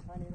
పని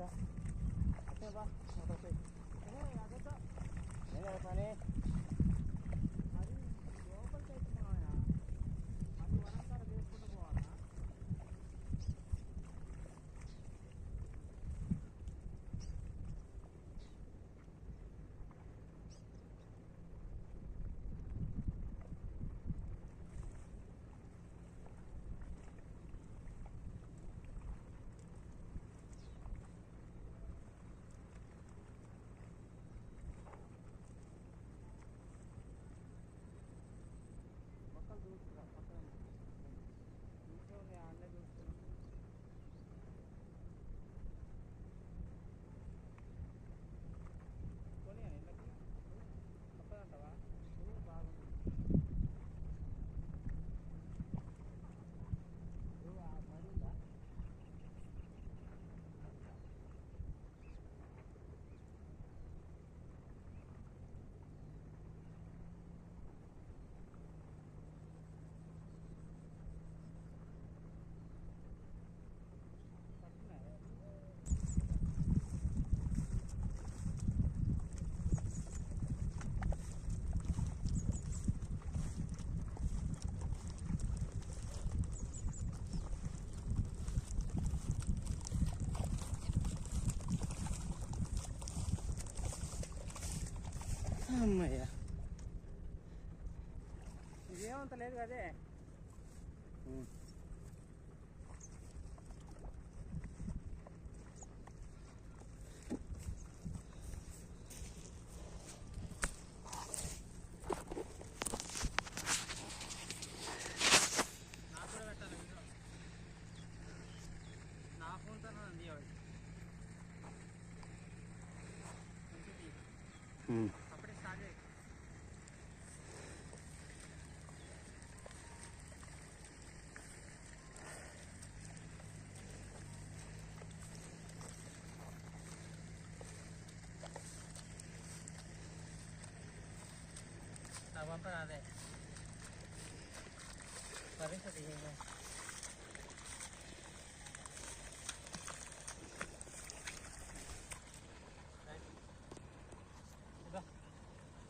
అమ్మయ్యా ఇదేమంత లేదు కదే అదే పరిస్థితి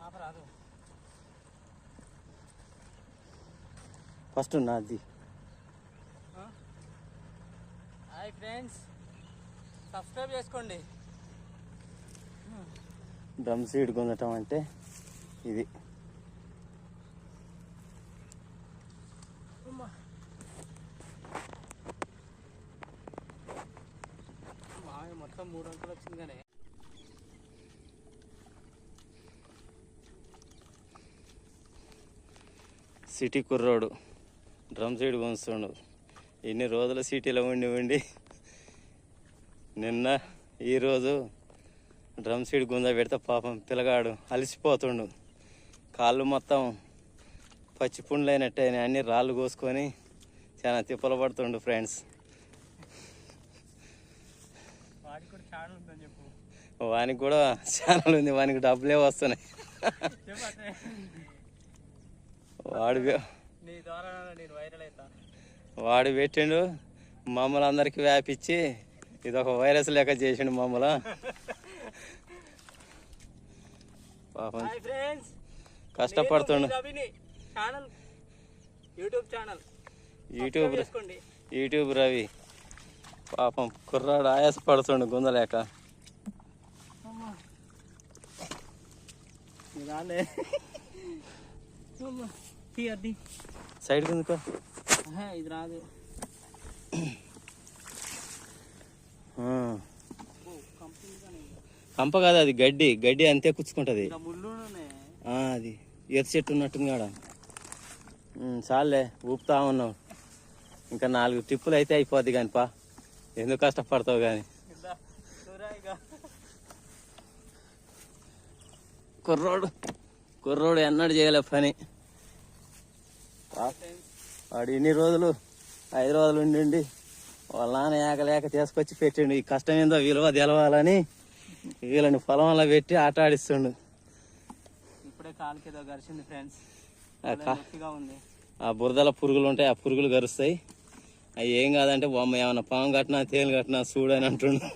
ఆపరాదు ఫస్ట్ నాది. హాయ్ ఫ్రెండ్స్, సబ్స్క్రైబ్ చేసుకోండి. డ్రమ్ సీడ్ కొనటం అంటే ఇది. మొత్తం 3 అంకలు వచ్చింది కానీ సిటీ కుర్రోడు డ్రమ్ సీడ్ కొనుస్తుండు. ఇన్ని రోజులు సిటీలో ఉండి నిన్న ఈరోజు డ్రమ్ సీడ్ గుంజ పెడితే పాపం పిల్లగాడు అలసిపోతుండు. కాళ్ళు మొత్తం పచ్చి పుండ్లు అయినట్టు అన్ని రాళ్ళు కోసుకొని చాలా తిప్పలు పడుతుండు ఫ్రెండ్స్. వానికి కూడా ఛానల్ ఉంది, వానికి డబ్బులే వస్తున్నాయి. వాడు పెట్టిండు, మమ్మల్ని అందరికి వ్యాపించి ఇదొక వైరస్ లెక్క చేసిండు మమ్మల్ని. పాపం కష్టపడుతుండు. యూట్యూబ్ రవి పాపం కుర్రాడు ఆయాస పడుతుండు గుందలేక. సైడ్ కిందకో, ఇది రాదు. కంప కాదు అది, గడ్డి అంతే కుచ్చుకుంటది. అది ఎత్తు చెట్టు ఉన్నట్టుంది కాడ. చాలే ఊపుతా ఉన్నావు, ఇంకా 4 టిప్పులు అయితే అయిపోద్ది కాని పా, ఎందుకు కష్టపడతావు కానీ. కుర్రోడు ఎన్నడూ చేయలే పని. వాడు ఇన్ని రోజులు హైదరాబాద్లో ఉండి వాళ్ళ నాన్న ఏకలేక తీసుకొచ్చి పెట్టిండు. ఈ కష్టం ఏందో విలువ తెలవాలని వీళ్ళని పొలంలో పెట్టి ఆట ఆడిస్తుండు. ఇప్పుడే కాలుకి ఏదో గరిచింది ఫ్రెండ్స్. ఆ బురదల పురుగులు ఉంటాయి, ఆ పురుగులు గరుస్తాయి. అవి ఏం కాదంటే బొమ్మ ఏమన్నా పాము కట్టినా తేలు కట్టినా చూడని అంటుండు.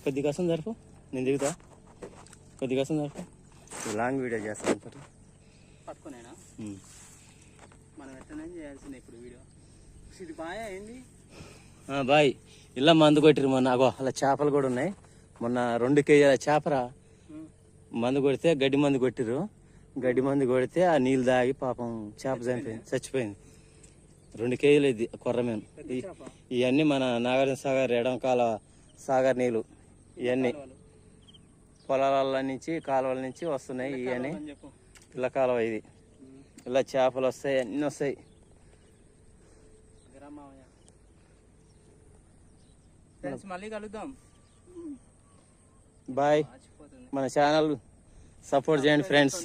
కొద్ది కసం జరుపు, నేను దిగుతా. కొద్ది కసం జరుపు, లాంగ్ వీడియో చేస్తాను పట్టుకునేనా మనం ఎట్లనే చేయాల్సింది ఇప్పుడు వీడియో. ఇది బాయా ఏంది బాయ్. ఇలా మందు కొట్టిరు మొన్న. అగో అలా చేపలు కూడా ఉన్నాయి. మొన్న 2 కేజీల చేపరా మందు కొడితే గడ్డి మందు కొట్టిరు. గడ్డి మందు కొడితే ఆ నీళ్ళు తాగి పాపం చేప చచ్చిపోయింది. 2 కేజీలు ఇది కొర్రమేను. ఇవన్నీ మన నాగార్జున సాగర్ ఎడంకాల సాగర్ నీళ్ళు. ఇవన్నీ పొలాల నుంచి కాలువల నుంచి వస్తున్నాయి. ఇవన్నీ పిల్ల కాలువ ఇది. ఇలా చేపలు వస్తాయి, అన్నీ వస్తాయి. మళ్ళీ కలుద్దాం. బాయ్. మన ఛానల్ సపోర్ట్ చేయండి ఫ్రెండ్స్.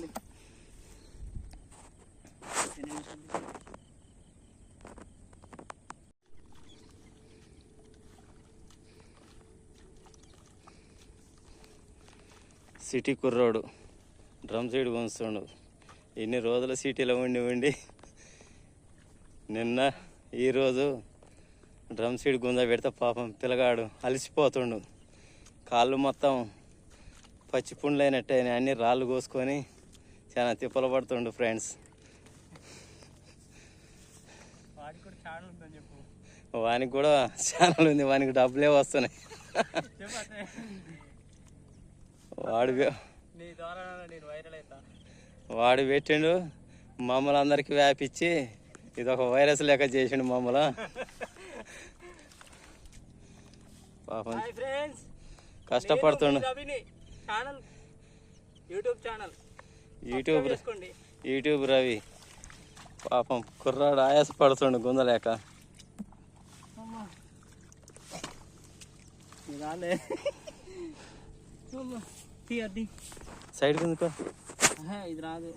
సిటీ కుర్రోడు డ్రమ్ సైడ్ కొంస్తుండు. ఇన్ని రోజులు సిటీలో ఉండి నిన్న ఈరోజు డ్రమ్ సీడ్ గుంజ పెడితే పాపం పిల్లగాడు అలసిపోతుండు. కాళ్ళు మొత్తం పచ్చి పుండ్లైనట్టే అన్ని రాళ్ళు కోసుకొని చాలా తిప్పలు పడుతుండు ఫ్రెండ్స్. వానికి కూడా ఛానల్ ఉంది, వానికి డబ్బులే వస్తున్నాయి. వాడు పెట్టిండు, మమ్మల్ని అందరికి వ్యాపించి ఇది ఒక వైరస్ లెక్క చేసిండు మమ్మల్ని. పాపం కష్టపడుతుండు. యూట్యూబ్ రవి పాపం కుర్రాడు ఆయాస పడుతుండు గుందలేక. సైడ్ కిందకో. ఇది రాదు.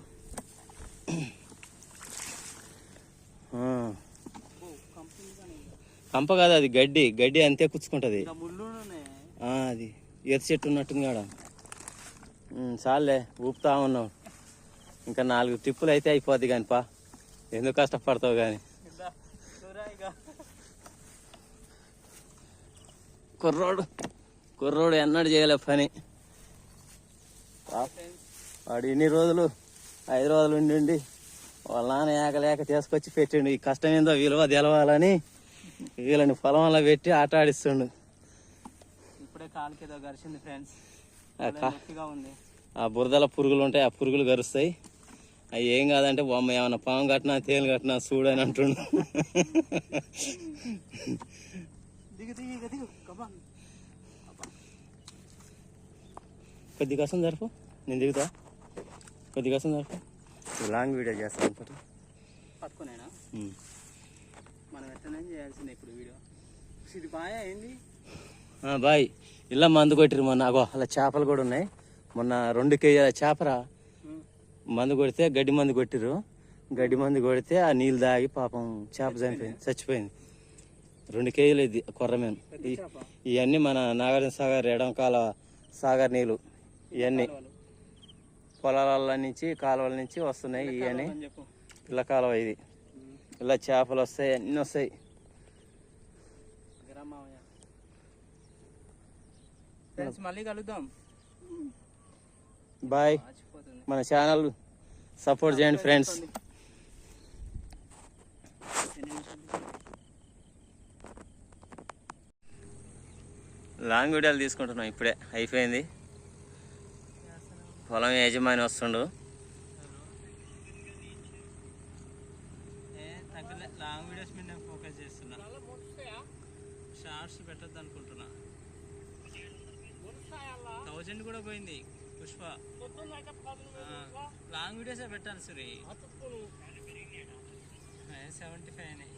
కంప కాదు, అది గడ్డి. గడ్డి అంతే కుచ్చుకుంటది. అది ఎర్ర చెట్టు ఉన్నట్టుంది కాడ. చాలే ఊపుతా ఉన్నావు. ఇంకా 4 టిప్పులు అయితే అయిపోద్ది కానీ పా, ఎందుకు కష్టపడతావు కానీ. కుర్రోడు ఎన్నడూ చేయలే పని. వాడు ఇన్ని రోజులు హైదరాబాద్లో ఉండి వాళ్ళ నాన్న ఏకలేక తీసుకొచ్చి పెట్టిండు. ఈ కష్టం ఏందో విలువ తెలవాలని వీళ్ళని పొలం వల్ల పెట్టి ఆట ఆడిస్తుండు. ఇప్పుడే కాలుకేదో గరిచింది ఫ్రెండ్స్. ఆ బురదల పురుగులు ఉంటాయి, ఆ పురుగులు గరుస్తాయి. అవి ఏం కాదంటే బొమ్మ ఏమన్నా పాము కట్టినా తేలు కట్టినా చూడని అంటుండు. కొద్ది కసం జరుపు, నేను దిగుతా. కొద్ది కసం జరుపు, లాంగ్ వీడియో చేస్తాను పట్టుకునేనా మనం ఎట్లనే చేయాల్సింది ఇప్పుడు వీడియో. ఇది బాయా ఏంది బాయ్. ఇలా మందు కొట్టిరు మొన్న. అగో అలా చేపలు కూడా ఉన్నాయి. మొన్న 2 కేజీల చేపరా మందు కొడితే గడ్డి మందు కొట్టిరు. గడ్డి మందు కొడితే ఆ నీళ్ళు తాగి పాపం చేప చచ్చిపోయింది. 2 కేజీలు ఇది కొర్రమేను. ఇవన్నీ మన నాగార్జున సాగర్ ఎడంకాల సాగర్ నీళ్ళు. ఇవన్నీ పొలాల నుంచి కాలువల నుంచి వస్తున్నాయి. ఇవన్నీ పిల్ల కాలువ ఇది. ఇలా చేపలు వస్తాయి, అన్నీ వస్తాయి. మళ్ళీ కలుద్దాం. బాయ్. మన ఛానల్ సపోర్ట్ చేయండి ఫ్రెండ్స్. లాంగ్ వీడియోలు తీసుకుంటున్నాం. ఇప్పుడే అయిపోయింది. పొలం యజమాని వస్తుండు. లాంగ్ వీడియోస్ మీద ఫోకస్ చేస్తున్నా. షార్ట్స్ పెట్టద్దు అనుకుంటున్నా. 1000 కూడా పోయింది పుష్ప. లాంగ్ వీడియోసే పెట్టాలి సురి. 75 అయినాయి.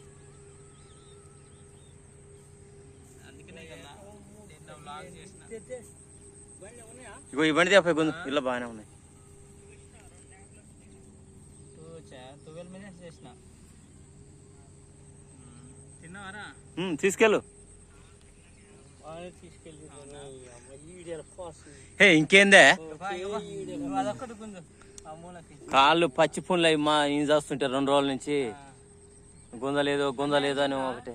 అందుకనే కదా నిన్న వ్లాగ్ చేసిన. ఇగో ఈ బండి తీపై గుందు ఇలా బాగానే ఉన్నాయి. 12 minutes చేసిన. తిన్నావారా? తీసుకెళ్ళు. హే ఇంకేందే అదొక్కటి గుంజు ఆ మూలకి. కాళ్ళు పచ్చి పుండ్లు అవి మా ఏం చేస్తుంటే 2 రోజుల నుంచి గుంజలేదు అని ఒకటి.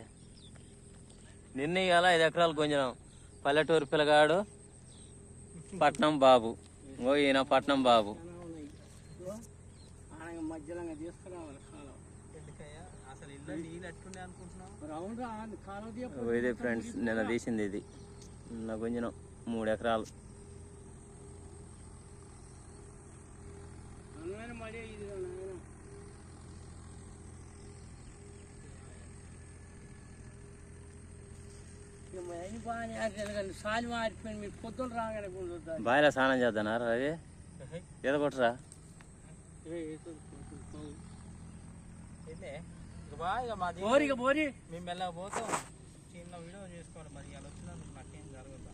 నిన్న ఇవాళ 5 ఎకరాలు గుంజనం. పల్లెటూరు పిల్లగాడు పట్నం బాబు. ఈయన పట్నం బాబు. ఎందుకయ్యా అసలు ఇల్లు నీళ్ళు ఎట్టుండే అనుకుంటున్నావు? ఇదే ఫ్రెండ్స్ నిన్న తీసింది ఇది. నిన్న గుంజనం 3 ఎకరాలు. బాయిలో స్నానం చేద్దానా రవి? ఈత కొట్టరా? మేము మెల్లగా పోతాం. చిన్న వీడియో చేసుకోవాలి. మరి అలా వచ్చినా నాకేం జరగదు.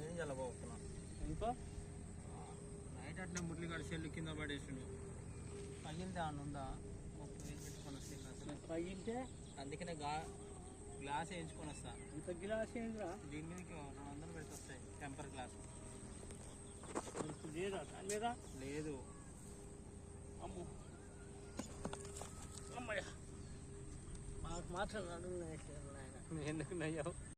ఏం చల్లబోతున్నాం ఇంకో నైట్ అట్లా మురళిగాడి సెల్లు కింద పడేసిండు. పగిలితే అన్న ఉందా? 30,000 పెట్టుకొని వస్తే పగిలితే అందుకనే గ్లాస్ వేయించుకొని వస్తా. ఇంత గ్లాస్ ఏంద్రా? దీని మీదకి 200 పెట్టి వస్తాయి. టెంపర్ గ్లాస్ లేదా? లేదు. అమ్మో అమ్మయ్య మాకు మాత్రం ఎందుకు నయ్యావు?